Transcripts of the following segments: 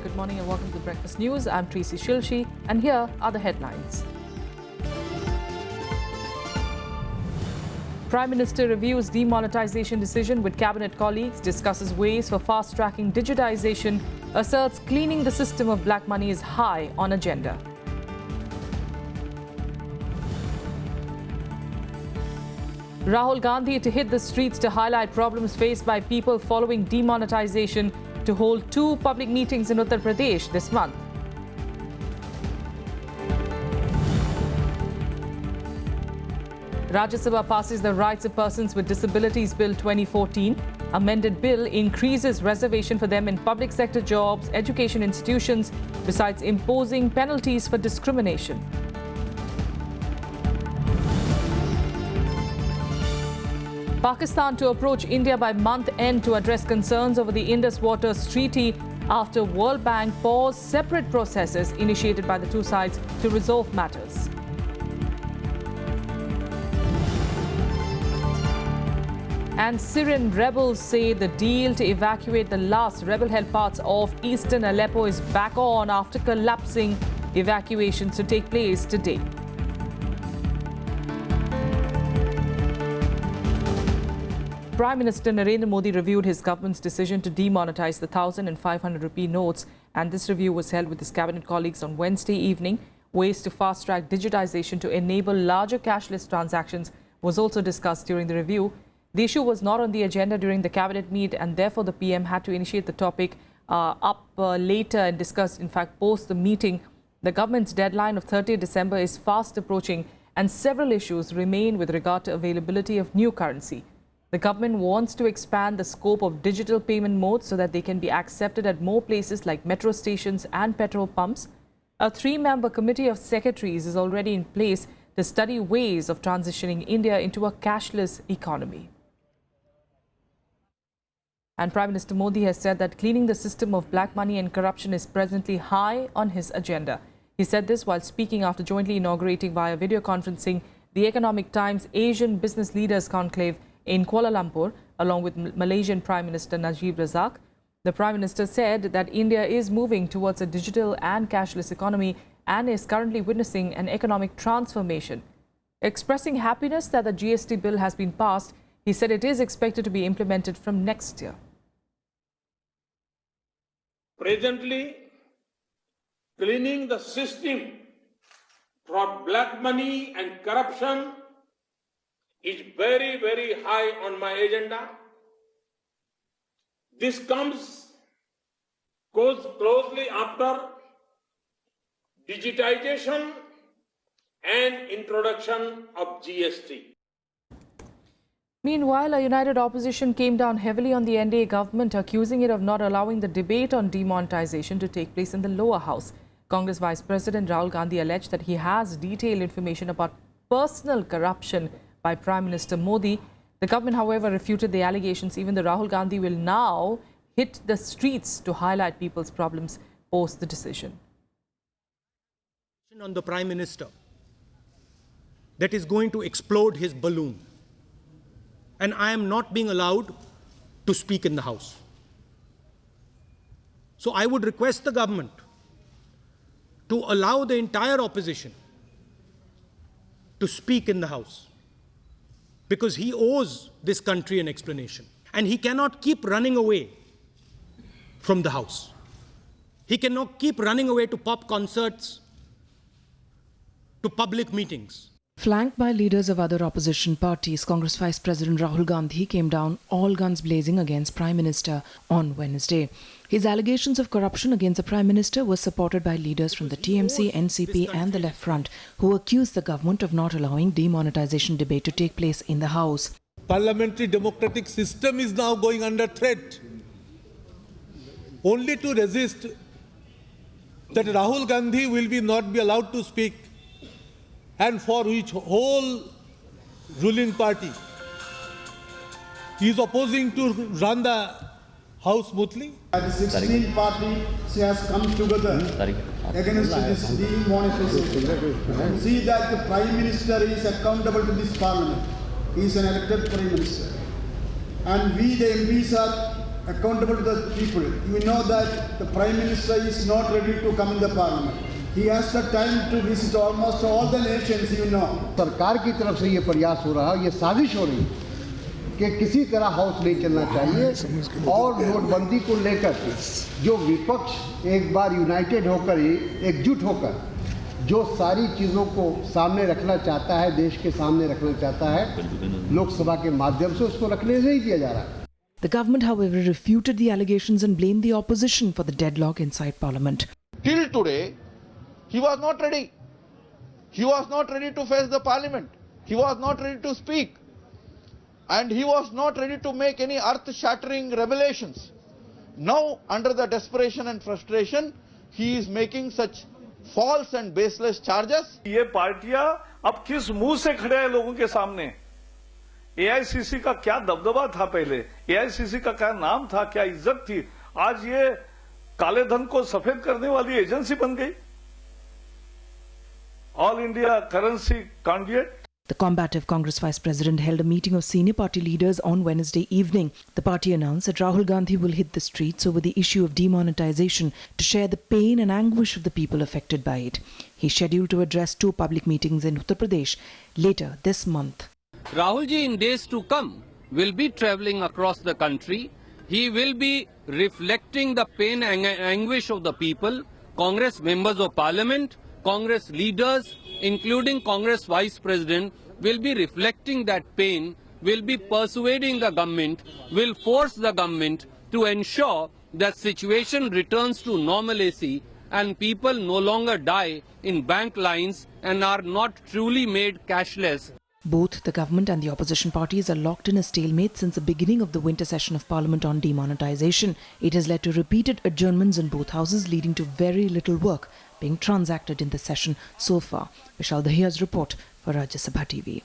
good morning and welcome to the Breakfast News. I'm Tracy Shilshi and here are the headlines. Prime Minister reviews demonetization decision with cabinet colleagues, discusses ways for fast-tracking digitization, asserts cleaning the system of black money is high on agenda. Rahul Gandhi to hit the streets to highlight problems faced by people following demonetization, to hold 2 public meetings in Uttar Pradesh this month. Rajya Sabha passes the Rights of Persons with Disabilities Bill 2014. Amended bill increases reservation for them in public sector jobs, education institutions, besides imposing penalties for discrimination. Pakistan to approach India by month end to address concerns over the Indus Waters Treaty after World Bank paused separate processes initiated by the two sides to resolve matters. And Syrian rebels say the deal to evacuate the last rebel-held parts of eastern Aleppo is back on after collapsing. Evacuations to take place today. Prime Minister Narendra Modi reviewed his government's decision to demonetize the 1,000 and 500 rupee notes, and this review was held with his cabinet colleagues on Wednesday evening. Ways to fast-track digitization to enable larger cashless transactions was also discussed during the review. The issue was not on the agenda during the cabinet meet, and therefore the PM had to initiate the topic later and discussed, in fact, post the meeting. The government's deadline of 30 December is fast approaching, and several issues remain with regard to availability of new currency. The government wants to expand the scope of digital payment modes so that they can be accepted at more places like metro stations and petrol pumps. A 3-member committee of secretaries is already in place to study ways of transitioning India into a cashless economy. And Prime Minister Modi has said that cleaning the system of black money and corruption is presently high on his agenda. He said this while speaking after jointly inaugurating via video conferencing the Economic Times Asian Business Leaders Conclave in Kuala Lumpur, along with Malaysian Prime Minister Najib Razak. The Prime Minister said that India is moving towards a digital and cashless economy and is currently witnessing an economic transformation. Expressing happiness that the GST bill has been passed, he said it is expected to be implemented from next year. Presently, cleaning the system from black money and corruption is very, very high on my agenda. This goes closely after digitization and introduction of GST. Meanwhile, a united opposition came down heavily on the NDA government, accusing it of not allowing the debate on demonetization to take place in the lower house. Congress Vice President Rahul Gandhi alleged that he has detailed information about personal corruption by Prime Minister Modi. The government, however, refuted the allegations. Even though Rahul Gandhi will now hit the streets to highlight people's problems post the decision. On the Prime Minister that is going to explode his balloon, and I am not being allowed to speak in the House. So I would request the government to allow the entire opposition to speak in the House, because he owes this country an explanation. And he cannot keep running away from the House. He cannot keep running away to pop concerts, to public meetings. Flanked by leaders of other opposition parties, Congress Vice President Rahul Gandhi came down all guns blazing against Prime Minister on Wednesday. His allegations of corruption against the Prime Minister were supported by leaders from the TMC, NCP and the Left Front, who accused the government of not allowing demonetization debate to take place in the House. Parliamentary democratic system is now going under threat. Only to resist that Rahul Gandhi will not be allowed to speak, and for which whole ruling party is opposing to run the House smoothly. The 16 parties has come together against this demonetization. See that the Prime Minister is accountable to this Parliament. He is an elected Prime Minister. And we, the MPs, are accountable to the people. You know that the Prime Minister is not ready to come in the Parliament. He has the time to visit almost all the nations, you know. सरकार की तरफ से ये प्रयास हो रहा है, ये साजिश हो रही है कि किसी तरह हाउस नहीं चलना चाहिए और नोटबंदी को लेकर जो विपक्ष एक बार यूनाइटेड होकर ही एकजुट होकर जो सारी चीज़ों को सामने रखना चाहता है, देश के सामने रखना चाहता है, लोकसभा के माध्यम से उसको रखने नहीं दिया जा रहा है. The government, however, refuted the allegations and blamed the opposition for the deadlock inside Parliament. Till today, he was not ready. He was not ready to face the Parliament. He was not ready to speak. And he was not ready to make any earth-shattering revelations. Now, under the desperation and frustration, he is making such false and baseless charges. ये पार्टियां अब किस मुंह से खड़े हैं लोगों के सामने? एआईसीसी का क्या दबदबा था पहले? एआईसीसी का क्या नाम था, क्या इज्जत थी? आज ये काले धन को सफेद करने वाली एजेंसी बन गई. All India currency conduit. The combative Congress Vice President held a meeting of senior party leaders on Wednesday evening. The party announced that Rahul Gandhi will hit the streets over the issue of demonetization to share the pain and anguish of the people affected by it. He's scheduled to address 2 public meetings in Uttar Pradesh later this month. Rahul ji in days to come will be travelling across the country. He will be reflecting the pain and anguish of the people. Congress members of parliament, Congress leaders, including Congress Vice President, will be reflecting that pain, will be persuading the government, will force the government to ensure that situation returns to normalcy and people no longer die in bank lines and are not truly made cashless. Both the government and the opposition parties are locked in a stalemate since the beginning of the winter session of Parliament on demonetization. It has led to repeated adjournments in both houses, leading to very little work being transacted in the session so far. Vishal Dahiya's report for Rajya Sabha TV.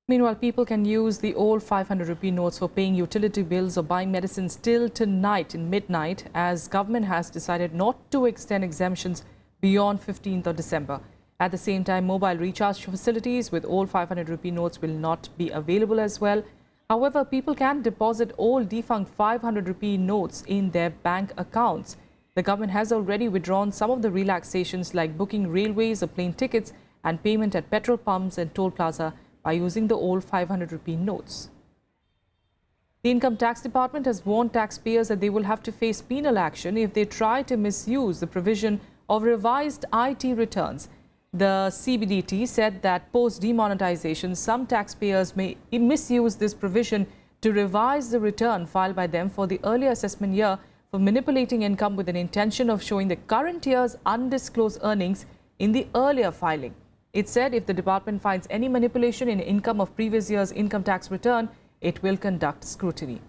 Meanwhile, people can use the old 500 rupee notes for paying utility bills or buying medicines till tonight in midnight, as government has decided not to extend exemptions beyond 15th of December. At the same time, mobile recharge facilities with old 500 rupee notes will not be available as well. However, people can deposit old defunct 500 rupee notes in their bank accounts. The government has already withdrawn some of the relaxations like booking railways or plane tickets and payment at petrol pumps and toll plaza by using the old 500 rupee notes. The Income Tax Department has warned taxpayers that they will have to face penal action if they try to misuse the provision of revised IT returns. The CBDT said that post-demonetization, some taxpayers may misuse this provision to revise the return filed by them for the earlier assessment year for manipulating income with an intention of showing the current year's undisclosed earnings in the earlier filing. It said if the department finds any manipulation in income of previous year's income tax return, it will conduct scrutiny.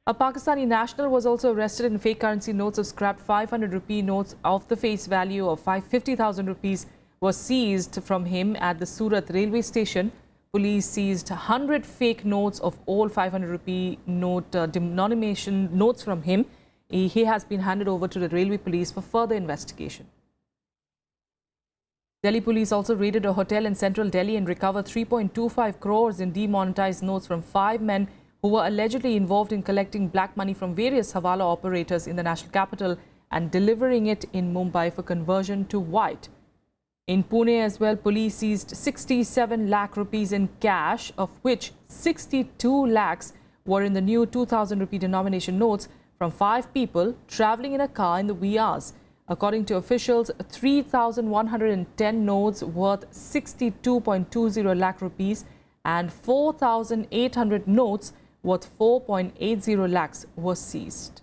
A Pakistani national was also arrested in fake currency notes of scrapped 500 rupee notes of the face value of 50,000 rupees was seized from him at the Surat railway station. Police seized 100 fake notes of old 500 rupee note denomination notes from him. He has been handed over to the railway police for further investigation. Delhi police also raided a hotel in central Delhi and recovered 3.25 crores in demonetized notes from 5 men who were allegedly involved in collecting black money from various Hawala operators in the national capital and delivering it in Mumbai for conversion to white. In Pune as well, police seized 67 lakh rupees in cash, of which 62 lakhs were in the new 2,000 rupee denomination notes from 5 people travelling in a car in the wee hours. According to officials, 3,110 notes worth 62.20 lakh rupees and 4,800 notes worth 4.80 lakhs were seized.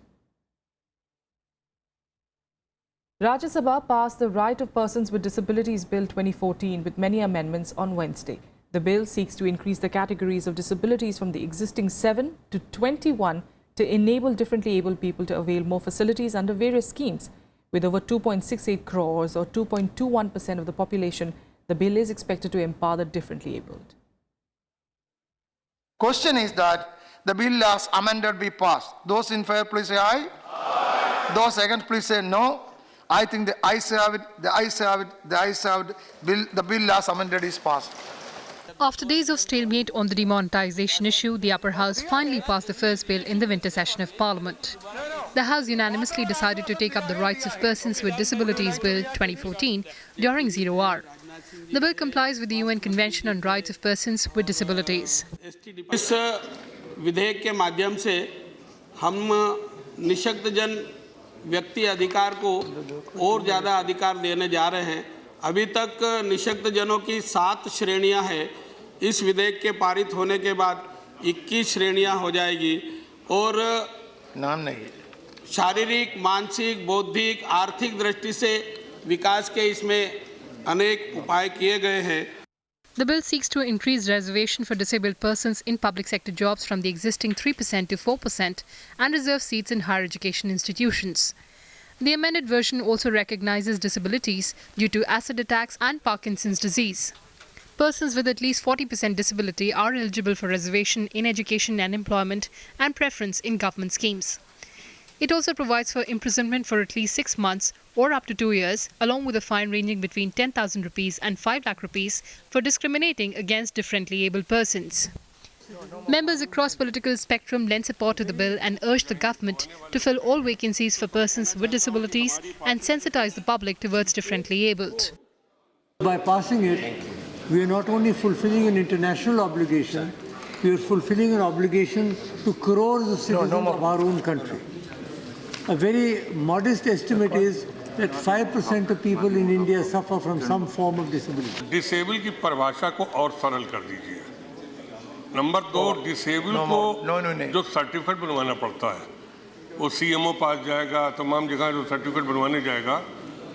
Rajya Sabha passed the Right of Persons with Disabilities Bill 2014 with many amendments on Wednesday. The bill seeks to increase the categories of disabilities from the existing 7 to 21 to enable differently abled people to avail more facilities under various schemes. With over 2.68 crores or 2.21% of the population, the bill is expected to empower the differently abled. Question is that the bill as amended be passed. Those in favor, please say aye. Aye. Those against, please say no. I think the ayes have it, the ayes have it, the ayes have it. The bill as amended is passed. After days of stalemate on the demonetization issue, the upper house finally passed the first bill in the winter session of Parliament. The House unanimously decided to take up the Rights of Persons with Disabilities Bill 2014 during 0 hour. The bill complies with the UN Convention on Rights of Persons with Disabilities. इस विधेयक के माध्यम से हम निशक्तजन व्यक्ति अधिकार को और ज़्यादा अधिकार देने जा रहे हैं। अभी तक निशक्तजनों की 7 श्रेणियां हैं। इस विधेयक के पारित होने के बाद 21 श्रेणियां हो जाएगी और नाम नहीं शारीरिक, मानसिक, बौद्धिक, आर्थिक दृष्टि से विकास के इसमें अनेक उपाय किए गए हैं। The bill seeks to increase reservation for disabled persons in public sector jobs from the existing 3% to 4% and reserve seats in higher education institutions. The amended version also recognizes disabilities due to acid attacks and Parkinson's disease. Persons with at least 40% disability are eligible for reservation in education and employment and preference in government schemes. It also provides for imprisonment for at least 6 months or up to 2 years, along with a fine ranging between 10,000 rupees and 5 lakh rupees for discriminating against differently abled persons. Members across political spectrum lent support to the bill and urged the government to fill all vacancies for persons with disabilities and sensitize the public towards differently abled. By passing it, we are not only fulfilling an international obligation, we are fulfilling an obligation to crores of citizens of our own country. A very modest estimate is that 5% of people in India suffer from some form of disability. Disable की परिभाषा को और सरल कर दीजिए। Number 2, disable को जो certificate बनवाना पड़ता है वो सीएमओ पास जाएगा, तमाम जगह जो सर्टिफिकेट बनवाने जाएगा,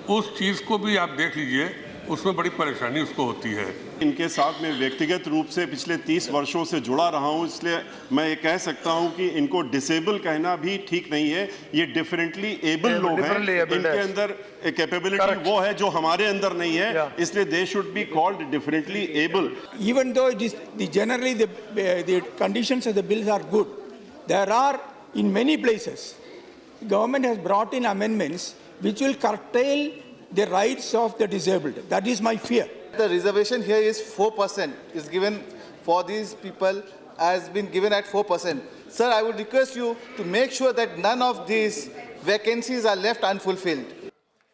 उस चीज़ को भी आप देख लीजिए, उसमें बड़ी परेशानी उसको होती है। इनके साथ मैं व्यक्तिगत रूप से पिछले 30 वर्षों से जुड़ा रहा हूं, इसलिए मैं ये कह सकता हूं कि इनको डिसेबल कहना भी ठीक नहीं है। ये डिफरेंटली एबल लोग हैं, इनके अंदर कैपेबिलिटी वो है जो हमारे अंदर नहीं है, इसलिए they should be called differently able. Even though it is generally the conditions of the bills are good, there are in many places government has brought in amendments which will curtail the rights of the disabled. That is my fear. The reservation here is 4%, is given for these people, has been given at 4%. Sir, I would request you to make sure that none of these vacancies are left unfulfilled.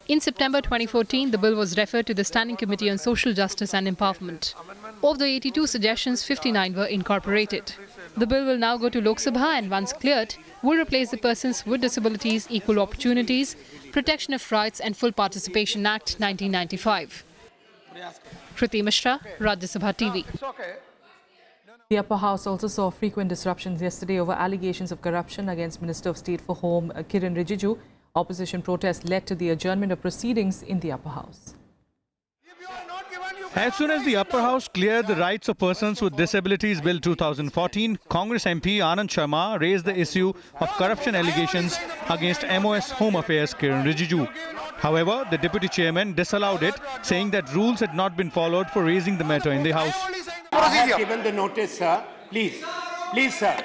In September 2014, the bill was referred to the Standing Committee on Social Justice and Empowerment. Of the 82 suggestions, 59 were incorporated. The bill will now go to Lok Sabha and once cleared, will replace the Persons with Disabilities, Equal Opportunities, Protection of Rights and Full Participation Act 1995. Kriti Mishra, Rajya Sabha TV. The upper house also saw frequent disruptions yesterday over allegations of corruption against Minister of State for Home Kiren Rijiju. Opposition protests led to the adjournment of proceedings in the upper house. As soon as the upper house cleared the Rights of Persons with Disabilities Bill 2014, Congress MP Anand Sharma raised the issue of corruption allegations against MOS Home Affairs Kiren Rijiju. However, the deputy chairman disallowed it, saying that rules had not been followed for raising the matter in the house. I have given the notice, sir. Please, sir.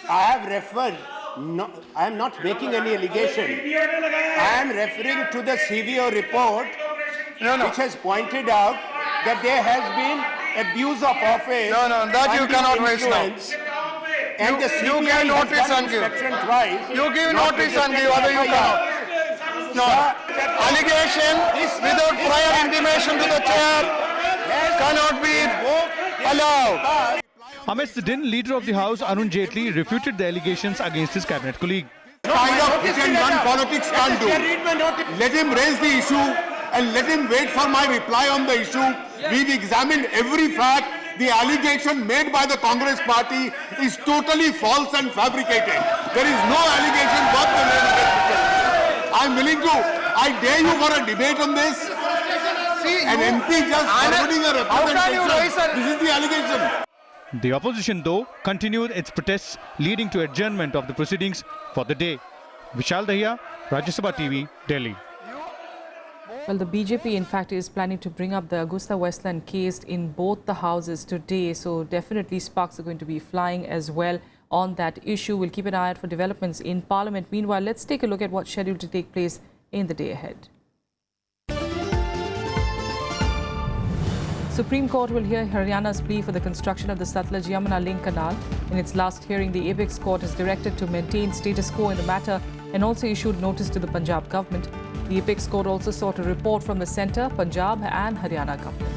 I have referred. No, I am not making any allegation. I am referring to the CVO report, which has pointed out that there has been abuse of office. That you cannot raise now. And the CBI you give notice and give. Twice. You give notice and give, other you cannot. No. Allegation without prior intimation to the chair cannot be allowed. Amidst the din, leader of the house, Arun Jaitley, refuted the allegations against his cabinet colleague. Kind of hit and run politics can't do. Let him raise the issue and let him wait for my reply on the issue. We've examined every fact. The allegation made by the Congress party is totally false and fabricated. There is no allegation whatsoever. I'm willing to, I dare you for a debate on this. See, an MP just forwarding a representation. This is the allegation. The opposition, though, continued its protests, leading to adjournment of the proceedings for the day. Vishal Dahiya, Rajya Sabha TV, Delhi. Well, the BJP, in fact, is planning to bring up the Augusta Westland case in both the houses today. So definitely sparks are going to be flying as well on that issue. We'll keep an eye out for developments in Parliament. Meanwhile, let's take a look at what's scheduled to take place in the day ahead. Supreme Court will hear Haryana's plea for the construction of the Satluj-Yamuna link canal. In its last hearing, the Apex Court is directed to maintain status quo in the matter and also issued notice to the Punjab government. The Apex Court also sought a report from the centre, Punjab and Haryana government.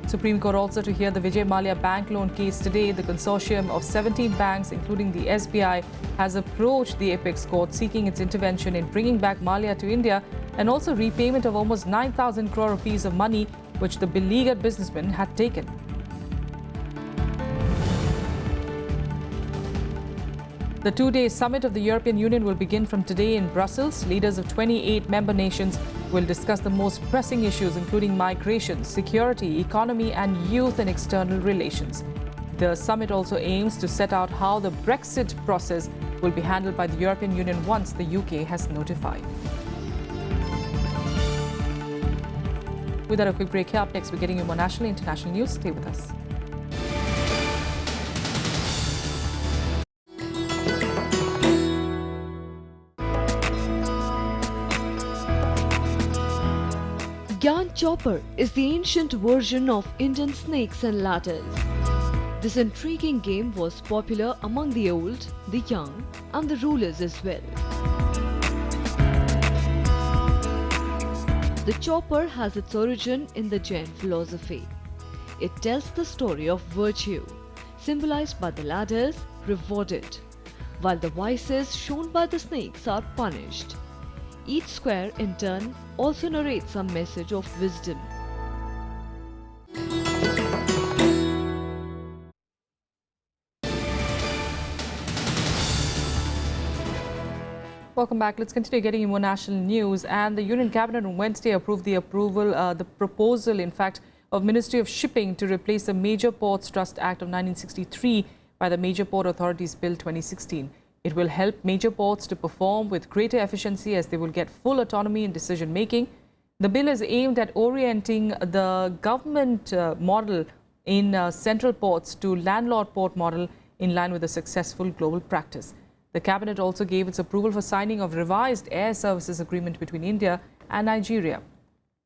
Supreme Court also to hear the Vijay Mallya bank loan case today. The consortium of 17 banks, including the SBI, has approached the Apex Court seeking its intervention in bringing back Mallya to India and also repayment of almost 9,000 crore rupees of money which the beleaguered businessman had taken. The two-day summit of the European Union will begin from today in Brussels. Leaders of 28 member nations will discuss the most pressing issues, including migration, security, economy and youth and external relations. The summit also aims to set out how the Brexit process will be handled by the European Union once the UK has notified. Without a quick break here, up next we're getting you more national and international news. Stay with us. Gyan Chopper is the ancient version of Indian snakes and ladders. This intriguing game was popular among the old, the young and the rulers as well. The chopper has its origin in the Jain philosophy. It tells the story of virtue, symbolized by the ladders, rewarded, while the vices shown by the snakes are punished. Each square, in turn, also narrates some message of wisdom. Welcome back. Let's continue getting you more national news. And the Union Cabinet on Wednesday approved the proposal, in fact, of Ministry of Shipping to replace the Major Ports Trust Act of 1963 by the Major Port Authorities Bill 2016. It will help major ports to perform with greater efficiency as they will get full autonomy in decision making. The bill is aimed at orienting the government model in central ports to landlord port model in line with the successful global practice. The Cabinet also gave its approval for signing of revised air services agreement between India and Nigeria.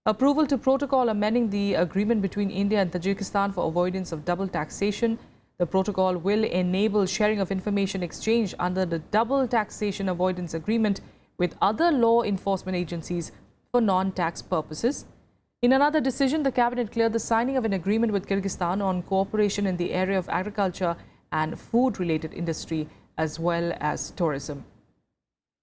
Approval to protocol amending the agreement between India and Tajikistan for avoidance of double taxation. The protocol will enable sharing of information exchange under the double taxation avoidance agreement with other law enforcement agencies for non-tax purposes. In another decision, the Cabinet cleared the signing of an agreement with Kyrgyzstan on cooperation in the area of agriculture and food-related industry as well as tourism.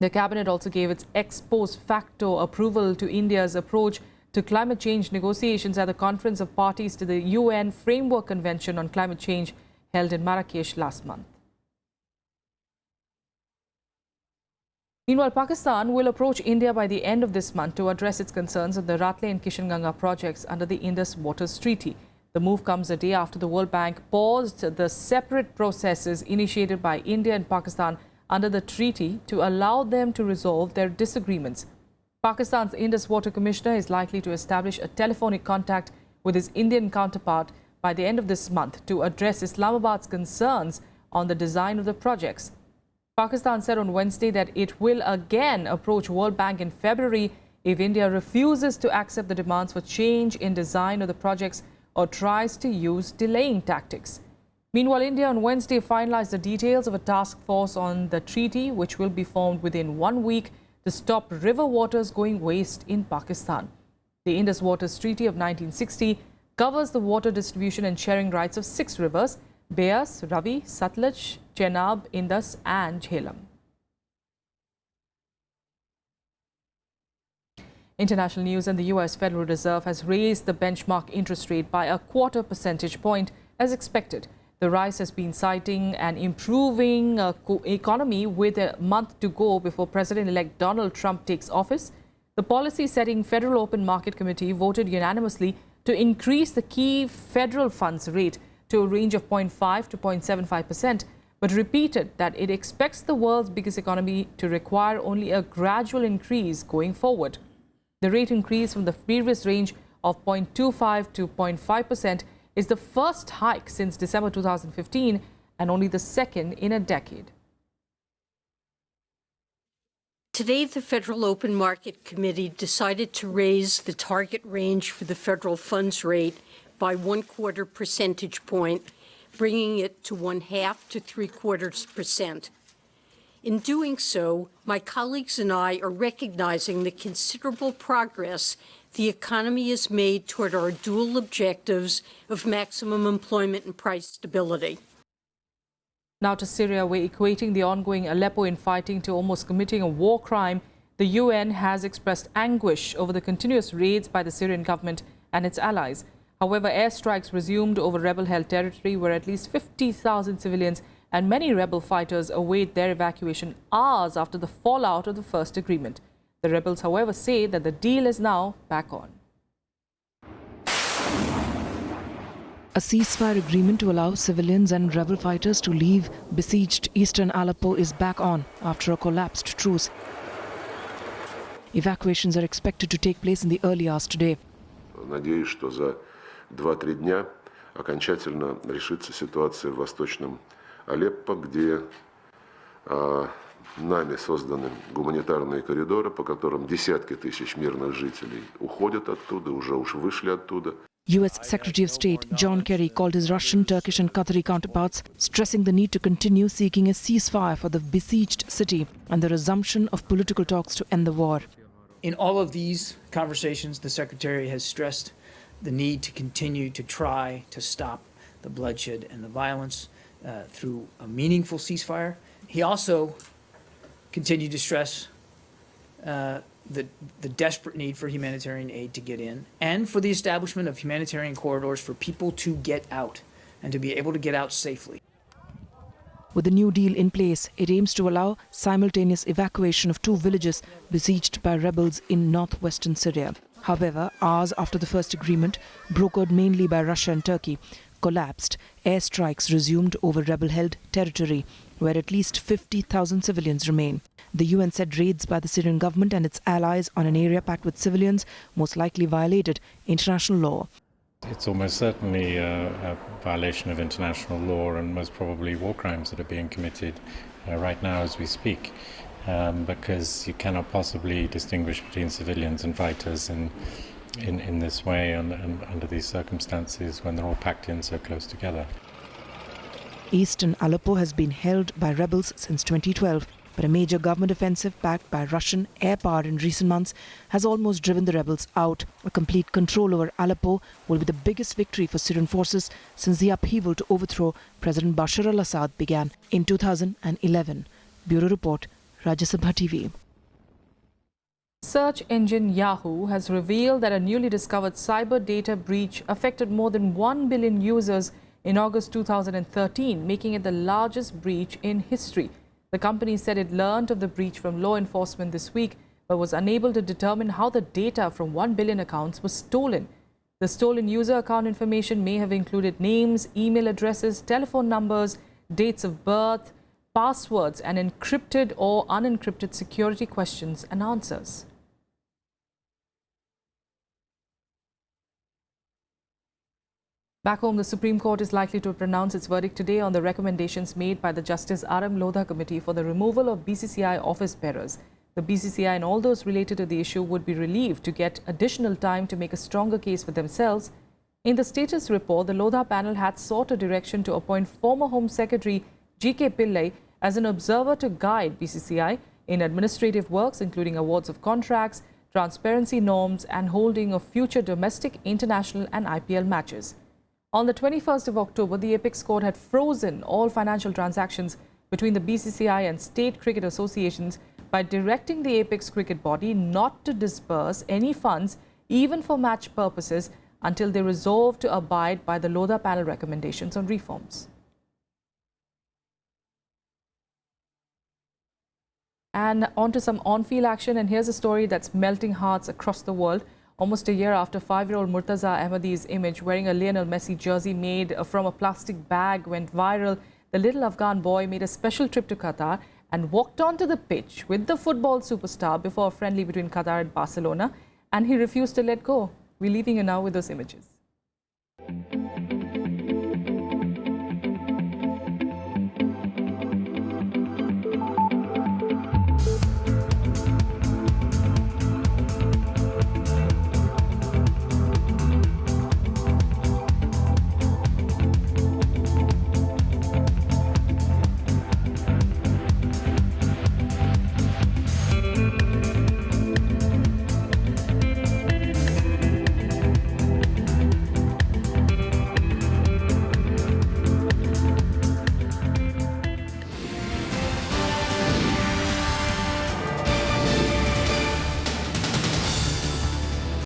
The Cabinet also gave its ex post facto approval to India's approach to climate change negotiations at the Conference of Parties to the UN Framework Convention on Climate Change held in Marrakesh last month. Meanwhile, Pakistan will approach India by the end of this month to address its concerns on the Ratle and Kishanganga projects under the Indus Waters Treaty. The move comes a day after the World Bank paused the separate processes initiated by India and Pakistan under the treaty to allow them to resolve their disagreements. Pakistan's Indus Water Commissioner is likely to establish a telephonic contact with his Indian counterpart by the end of this month to address Islamabad's concerns on the design of the projects. Pakistan said on Wednesday that it will again approach World Bank in February if India refuses to accept the demands for change in design of the projects or tries to use delaying tactics. Meanwhile, India on Wednesday finalized the details of a task force on the treaty, which will be formed within 1 week to stop river waters going waste in Pakistan. The Indus Waters Treaty of 1960 covers the water distribution and sharing rights of 6 rivers: Beas, Ravi, Satluj, Chenab, Indus and Jhelum. International news: and the US Federal Reserve has raised the benchmark interest rate by a 1/4 percentage point as expected. The rise has been citing an improving economy with a month to go before President-elect Donald Trump takes office. The policy-setting Federal Open Market Committee voted unanimously to increase the key federal funds rate to a range of 0.5 to 0.75%, but repeated that it expects the world's biggest economy to require only a gradual increase going forward. The rate increase from the previous range of 0.25 to 0.5% is the first hike since December 2015 and only the second in a decade. Today, the Federal Open Market Committee decided to raise the target range for the federal funds rate by 1/4 percentage point, bringing it to 1/2 to 3/4%. In doing so, my colleagues and I are recognizing the considerable progress the economy has made toward our dual objectives of maximum employment and price stability. Now to Syria, we're equating the ongoing Aleppo infighting to almost committing a war crime. The UN has expressed anguish over the continuous raids by the Syrian government and its allies. However, airstrikes resumed over rebel-held territory where at least 50,000 civilians and many rebel fighters await their evacuation hours after the fallout of the first agreement. The rebels, however, say that the deal is now back on. A ceasefire agreement to allow civilians and rebel fighters to leave besieged eastern Aleppo is back on after a collapsed truce. Evacuations are expected to take place in the early hours today. Надеюсь, что за 2-3 дня окончательно решится ситуация в Восточном Алеппо, где нами созданы гуманитарные коридоры, по которым десятки тысяч мирных жителей уходят оттуда, уже вышли оттуда. US Secretary of State John Kerry called his Russian, Turkish and Qatari counterparts, stressing the need to continue seeking a ceasefire for the besieged city and the resumption of political talks to end the war. In all of these conversations, the Secretary has stressed the need to continue to try to stop the bloodshed and the violence through a meaningful ceasefire. He also continued to stress the desperate need for humanitarian aid to get in and for the establishment of humanitarian corridors for people to get out and to be able to get out safely. With the new deal in place, it aims to allow simultaneous evacuation of 2 villages besieged by rebels in northwestern Syria. However, hours after the first agreement, brokered mainly by Russia and Turkey, collapsed, airstrikes resumed over rebel-held territory, where at least 50,000 civilians remain. The UN said raids by the Syrian government and its allies on an area packed with civilians most likely violated international law. It's almost certainly a violation of international law and most probably war crimes that are being committed right now as we speak, because you cannot possibly distinguish between civilians and fighters in this way and under these circumstances when they're all packed in so close together. Eastern Aleppo has been held by rebels since 2012. But a major government offensive backed by Russian air power in recent months has almost driven the rebels out. A complete control over Aleppo will be the biggest victory for Syrian forces since the upheaval to overthrow President Bashar al-Assad began in 2011. Bureau Report, Rajya Sabha TV. Search engine Yahoo has revealed that a newly discovered cyber data breach affected more than 1 billion users in August 2013, making it the largest breach in history. The company said it learned of the breach from law enforcement this week, but was unable to determine how the data from 1 billion accounts was stolen. The stolen user account information may have included names, email addresses, telephone numbers, dates of birth, passwords, and encrypted or unencrypted security questions and answers. Back home, the Supreme Court is likely to pronounce its verdict today on the recommendations made by the Justice R.M. Lodha Committee for the removal of BCCI office bearers. The BCCI and all those related to the issue would be relieved to get additional time to make a stronger case for themselves. In the status report, the Lodha panel had sought a direction to appoint former Home Secretary G.K. Pillai as an observer to guide BCCI in administrative works, including awards of contracts, transparency norms, and holding of future domestic, international, and IPL matches. On the 21st of October, the Apex Court had frozen all financial transactions between the BCCI and state cricket associations by directing the Apex Cricket Body not to disburse any funds, even for match purposes, until they resolve to abide by the Lodha panel recommendations on reforms. And on to some on-field action, and here's a story that's melting hearts across the world. Almost a year after 5-year-old Murtaza Ahmadi's image wearing a Lionel Messi jersey made from a plastic bag went viral, the little Afghan boy made a special trip to Qatar and walked onto the pitch with the football superstar before a friendly between Qatar and Barcelona, and he refused to let go. We're leaving you now with those images.